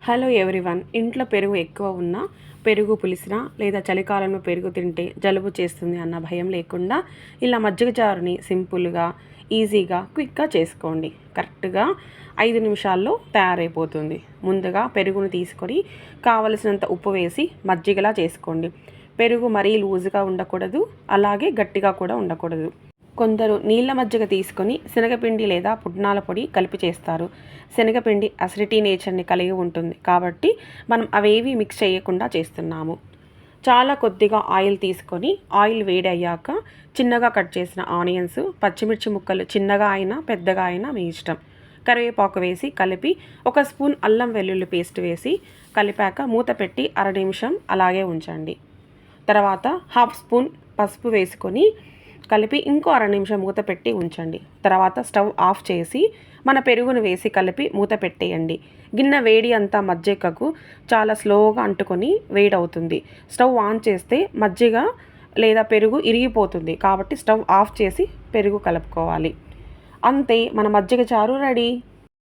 Hello everyone. ఇంట్లో పెరుగు ఎక్కువ ఉన్నా, పెరుగు పులిసిన లేదా చలికాలంలో పెరుగు తింటే జలుబు చేస్తుంది అన్న భయం లేకుండా ఇలా మజ్జిగ చారుని సింపుల్గా, ఈజీగా, క్విక్గా చేసుకోండి. కరెక్ట్గా 5 నిమిషాల్లో తయారైపోతుంది. ముందుగా పెరుగును తీసుకొని కావలసినంత ఉప్పు వేసి మజ్జిగలా చేసుకోండి. పెరుగు మరీ లూజుగా ఉండకూడదు, అలాగే గట్టిగా కూడా ఉండకూడదు. కొందరు నీళ్ళ మజ్జిగ తీసుకొని శనగపిండి లేదా పుట్నాల పొడి కలిపి చేస్తారు. శనగపిండి అసిడిటీ నేచర్ని కలిగి ఉంటుంది కాబట్టి మనం అవేవి మిక్స్ చేయకుండా చేస్తున్నాము. చాలా కొద్దిగా ఆయిల్ తీసుకొని ఆయిల్ వేడి అయ్యాక చిన్నగా కట్ చేసిన ఆనియన్స్, పచ్చిమిర్చి ముక్కలు చిన్నగా అయినా పెద్దగా అయినా మీ ఇష్టం, కరివేపాకు వేసి కలిపి 1 స్పూన్ అల్లం వెల్లుల్లి పేస్ట్ వేసి కలిపాక మూత పెట్టి 1/2 నిమిషం అలాగే ఉంచండి. తర్వాత 1/2 స్పూన్ పసుపు వేసుకొని కలిపి ఇంకో 1/2 నిమిషం మూత పెట్టి ఉంచండి. తర్వాత స్టవ్ ఆఫ్ చేసి మన పెరుగును వేసి కలిపి మూత పెట్టేయండి. గిన్నె వేడి అంతా మజ్జిగకు చాలా స్లోగా అంటుకొని వేడవుతుంది. స్టవ్ ఆన్ చేస్తే మజ్జిగ లేదా పెరుగు ఇరిగిపోతుంది కాబట్టి స్టవ్ ఆఫ్ చేసి పెరుగు కలుపుకోవాలి. అంతే, మన మజ్జిగ చారు రెడీ.